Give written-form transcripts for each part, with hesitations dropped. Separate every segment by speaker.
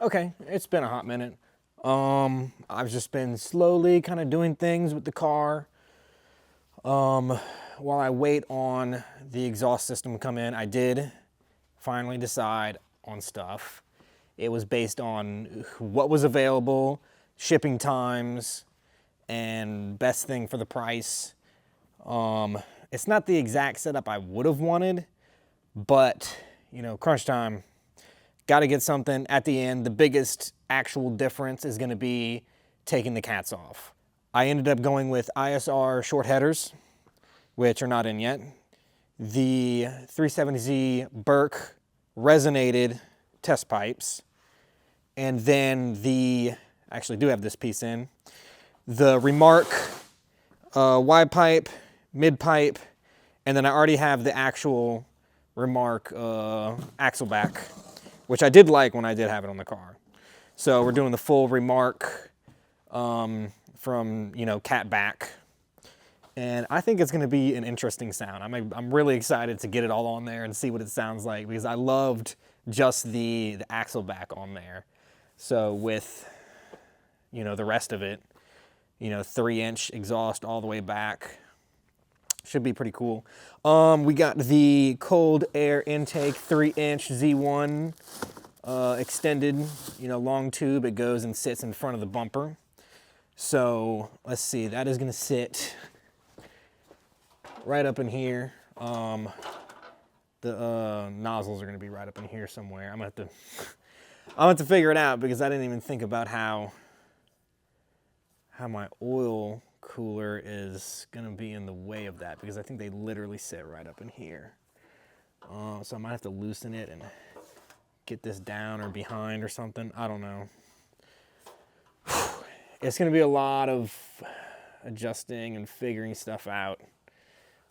Speaker 1: Okay, it's been a hot minute. I've just been slowly kind of doing things with the car. While I wait on the exhaust system to come in, I did finally decide on stuff. It was based on what was available, shipping times, and best thing for the price. It's not the exact setup I would have wanted, but you know, crunch time. Got to get something at the end. The biggest actual difference is going to be taking the cats off. I ended up going with ISR short headers, which are not in yet. The 370Z Burke resonated test pipes. And then I actually do have this piece in, the Remark wide pipe, mid pipe, and then I already have the actual Remark axle back, which I did like when I did have it on the car. So we're doing the full Remark from, you know, cat back. And I think it's gonna be an interesting sound. I'm really excited to get it all on there and see what it sounds like, because I loved just the axle back on there. So with, you know, the rest of it, you know, 3-inch exhaust all the way back, should be pretty cool. We got the cold air intake 3-inch Z1 extended, you know, long tube. It goes and sits in front of the bumper. So let's see, that is gonna sit right up in here. The nozzles are gonna be right up in here somewhere. I'm gonna have to figure it out, because I didn't even think about how my oil cooler is gonna be in the way of that, because I think they literally sit right up in here. So I might have to loosen it and get this down or behind or something. I don't know. It's gonna be a lot of adjusting and figuring stuff out.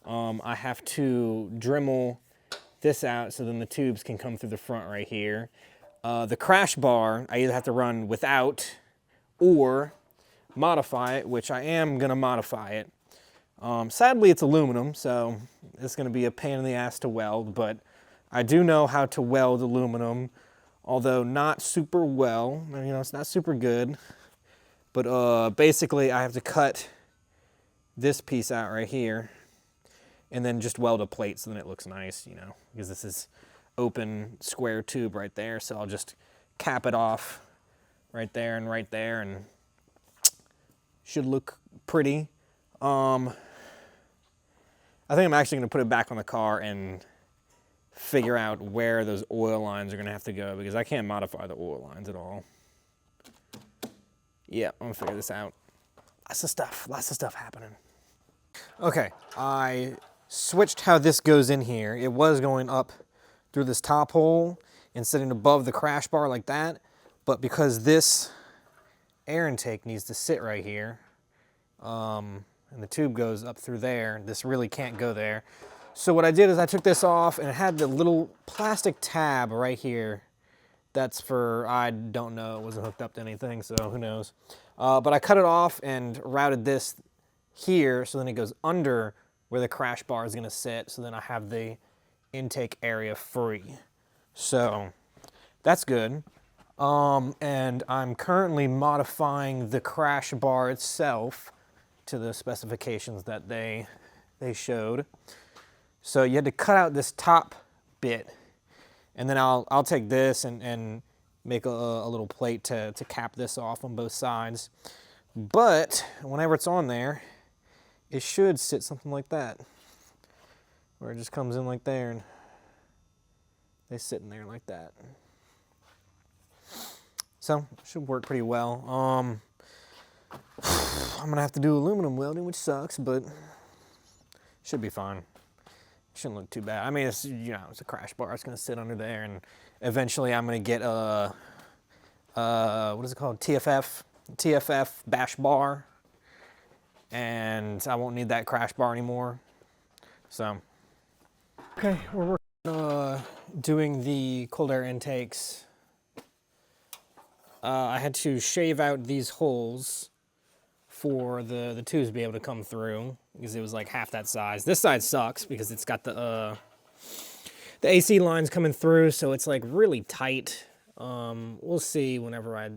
Speaker 1: I have to Dremel this out so then the tubes can come through the front right here. The crash bar, I either have to run without or modify it, which I am gonna modify it. Sadly, it's aluminum, so it's gonna be a pain in the ass to weld, but I do know how to weld aluminum, although not super well. You know, it's not super good, but basically I have to cut this piece out right here and then just weld a plate so then it looks nice, you know, because this is open square tube right there. So I'll just cap it off right there and should look pretty. I think I'm actually gonna put it back on the car and figure out where those oil lines are gonna have to go, because I can't modify the oil lines at all. Yeah, I'm gonna figure this out. Lots of stuff happening. Okay, I switched how this goes in here. It was going up through this top hole and sitting above the crash bar like that, but because this air intake needs to sit right here, and the tube goes up through there, this really can't go there. So what I did is I took this off, and it had the little plastic tab right here. That's for, I don't know, it wasn't hooked up to anything, so who knows. But I cut it off and routed this here, so then it goes under where the crash bar is gonna sit, so then I have the intake area free. So that's good. And I'm currently modifying the crash bar itself to the specifications that they showed. So you had to cut out this top bit, and then I'll take this and make a little plate to cap this off on both sides. But whenever it's on there, it should sit something like that, where it just comes in like there and they sit in there like that. So it should work pretty well. I'm gonna have to do aluminum welding, which sucks, but should be fine. Shouldn't look too bad. I mean, it's, you know, it's a crash bar. It's gonna sit under there, and eventually I'm gonna get a what is it called? TFF bash bar, and I won't need that crash bar anymore. So, okay, we're working doing the cold air intakes. I had to shave out these holes for the tubes to be able to come through, because it was like half that size. This side sucks because it's got the AC lines coming through, so it's like really tight. We'll see whenever I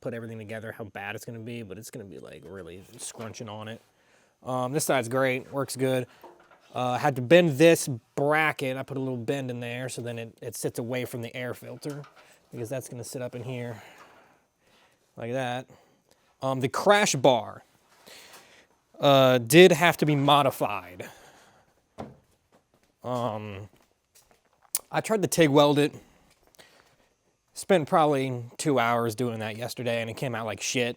Speaker 1: put everything together how bad it's gonna be, but it's gonna be like really scrunching on it. This side's great, works good. Had to bend this bracket. I put a little bend in there so then it sits away from the air filter because that's gonna sit up in here like that. The crash bar did have to be modified. I tried to TIG weld it. Spent probably 2 hours doing that yesterday and it came out like shit.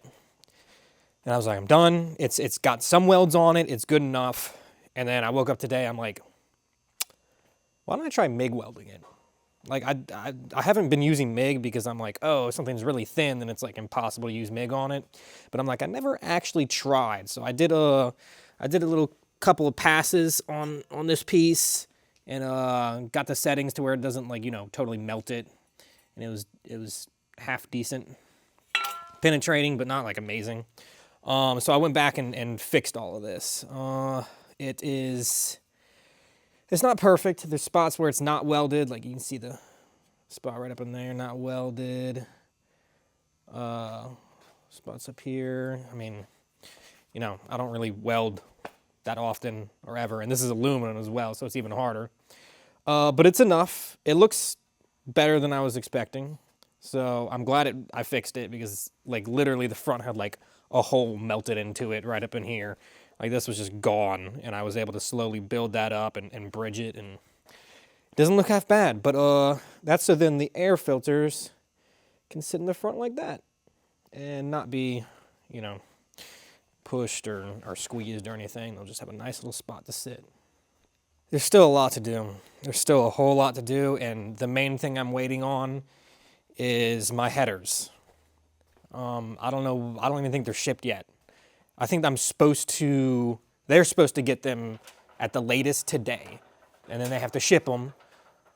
Speaker 1: And I was like, I'm done. It's got some welds on it. It's good enough. And then I woke up today. I'm like, why don't I try MIG welding it? Like I haven't been using MIG because I'm like, oh, if something's really thin, then it's like impossible to use MIG on it. But I'm like, I never actually tried. So I did a little couple of passes on this piece and got the settings to where it doesn't like, you know, totally melt it. And it was half decent. Penetrating, but not like amazing. So I went back and fixed all of this. It's not perfect. There's spots where it's not welded. Like you can see the spot right up in there, not welded. Spots up here. I mean, you know, I don't really weld that often or ever. And this is aluminum as well, so it's even harder. But it's enough. It looks better than I was expecting. So I'm glad I fixed it because like literally the front had like a hole melted into it right up in here. Like this was just gone and I was able to slowly build that up and bridge it and it doesn't look half bad. But that's so then the air filters can sit in the front like that and not be, you know, pushed or squeezed or anything. They'll just have a nice little spot to sit. There's still a lot to do. There's still a whole lot to do, and the main thing I'm waiting on is my headers. I don't know. I don't even think they're shipped yet. I think they're supposed to get them at the latest today, and then they have to ship them,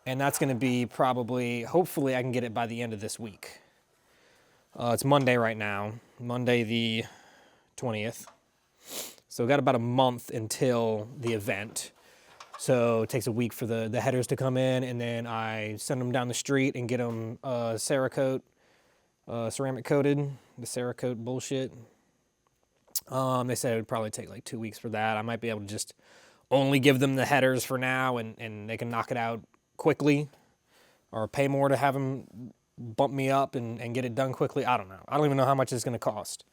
Speaker 1: and that's going to be probably, hopefully I can get it by the end of this week. It's Monday right now, Monday the 20th. So we've got about a month until the event. So it takes a week for the headers to come in, and then I send them down the street and get them Cerakote, ceramic coated, the Cerakote bullshit. They said it would probably take like 2 weeks for that. I might be able to just only give them the headers for now, and they can knock it out quickly, or pay more to have them bump me up and get it done quickly. I don't know. I don't even know how much it's going to cost.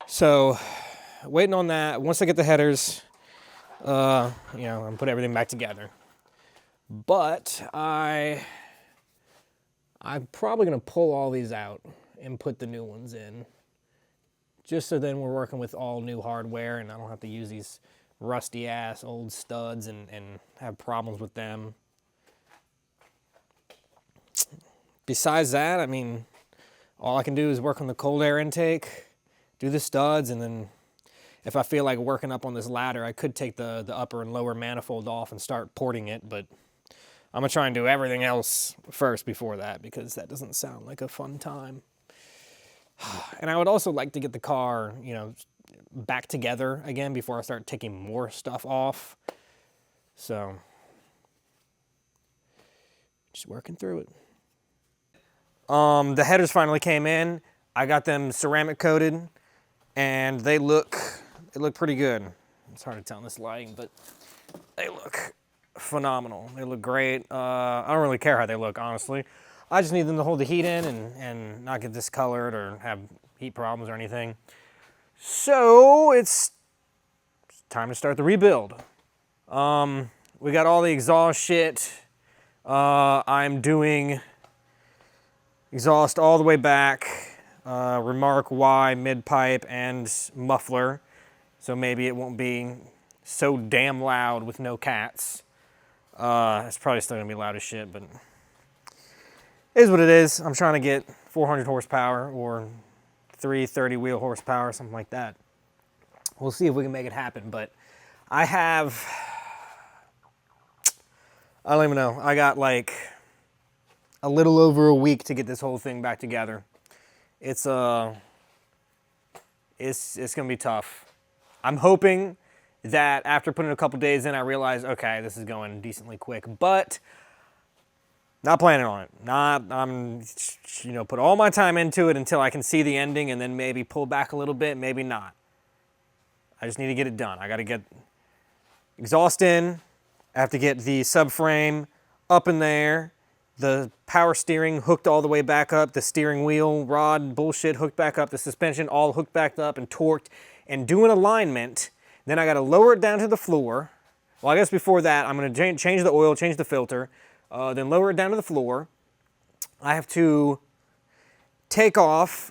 Speaker 1: So waiting on that. Once I get the headers, you know, and put everything back together. But I'm probably going to pull all these out and put the new ones in. Just so then we're working with all new hardware and I don't have to use these rusty ass old studs and have problems with them. Besides that, I mean, all I can do is work on the cold air intake, do the studs, and then if I feel like working up on this ladder, I could take the upper and lower manifold off and start porting it, but I'm gonna try and do everything else first before that because that doesn't sound like a fun time. And I would also like to get the car, you know, back together again before I start taking more stuff off. So, just working through it. The headers finally came in. I got them ceramic coated and they look pretty good. It's hard to tell in this lighting, but they look phenomenal. They look great. I don't really care how they look, honestly. I just need them to hold the heat in and not get discolored or have heat problems or anything. So it's time to start the rebuild. We got all the exhaust shit. I'm doing exhaust all the way back. Remark Y, mid-pipe, and muffler. So maybe it won't be so damn loud with no cats. It's probably still gonna be loud as shit, but it is what it is. I'm trying to get 400 horsepower or 330 wheel horsepower, something like that. We'll see if we can make it happen, but I don't even know. I got like a little over a week to get this whole thing back together. It's gonna be tough. I'm hoping that after putting a couple days in, I realize, okay, this is going decently quick, but Not planning on it. I'm, you know, put all my time into it until I can see the ending and then maybe pull back a little bit, maybe not. I just need to get it done. I got to get exhaust in. I have to get the subframe up in there. The power steering hooked all the way back up. The steering wheel rod bullshit hooked back up. The suspension all hooked back up and torqued and doing alignment. Then I got to lower it down to the floor. Well, I guess before that, I'm going to change the oil, change the filter. Then lower it down to the floor. I have to take off.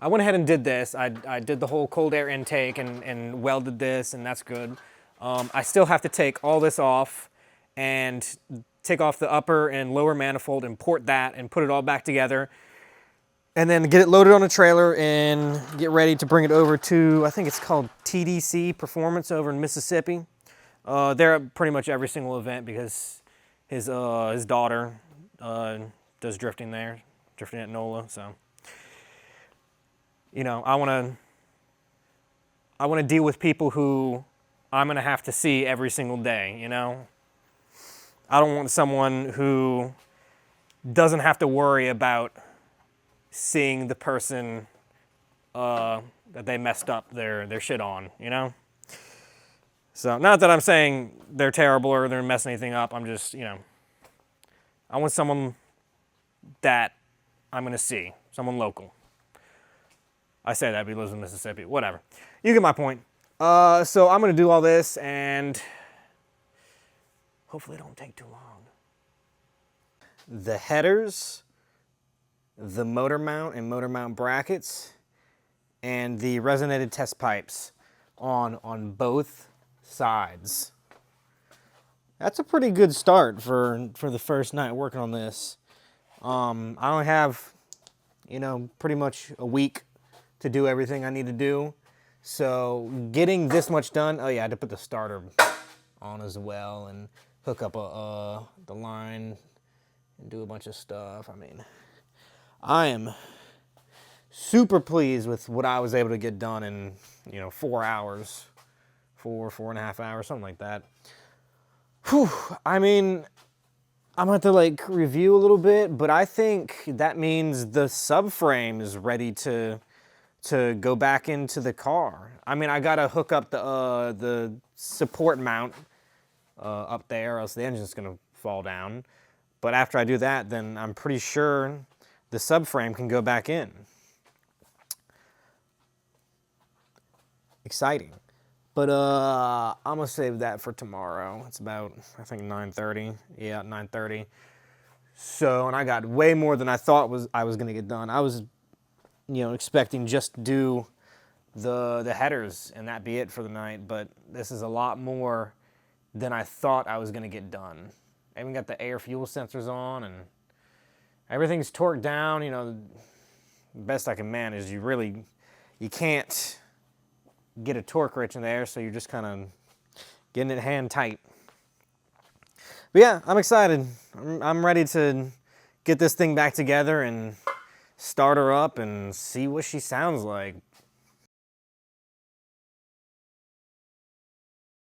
Speaker 1: I went ahead and did this. I did the whole cold air intake and welded this, and that's good. I still have to take all this off and take off the upper and lower manifold, import that, and put it all back together. And then get it loaded on a trailer and get ready to bring it over to, I think it's called TDC Performance over in Mississippi. They're at pretty much every single event because his daughter does drifting there, drifting at NOLA. So, you know, I want to deal with people who I'm gonna have to see every single day. You know, I don't want someone who doesn't have to worry about seeing the person that they messed up their shit on. You know. So, not that I'm saying they're terrible or they're messing anything up. I'm just, you know, I want someone that I'm going to see, someone local. I say that, but he lives in Mississippi, whatever. You get my point. So I'm going to do all this and hopefully it don't take too long. The headers, the motor mount and motor mount brackets, and the resonated test pipes on both sides. That's a pretty good start for the first night working on this. I only have, you know, pretty much a week to do everything I need to do. So getting this much done, oh yeah, I had to put the starter on as well and hook up the line and do a bunch of stuff. I mean, I am super pleased with what I was able to get done in, you know, 4 hours. 4.5 hours, something like that. Whew, I mean, I'm gonna have to like review a little bit, but I think that means the subframe is ready to go back into the car. I mean, I gotta hook up the support mount up there, or else the engine's gonna fall down. But after I do that, then I'm pretty sure the subframe can go back in. Exciting. But I'm gonna save that for tomorrow. It's about, I think, 9:30. Yeah, 9:30. So, and I got way more than I thought I was gonna get done. I was, you know, expecting just to do the headers and that be it for the night. But this is a lot more than I thought I was gonna get done. I even got the air fuel sensors on and everything's torqued down. You know, the best I can manage. You can't get a torque wrench in there, so you're just kind of getting it hand tight. But yeah, I'm excited. I'm ready to get this thing back together and start her up and see what she sounds like.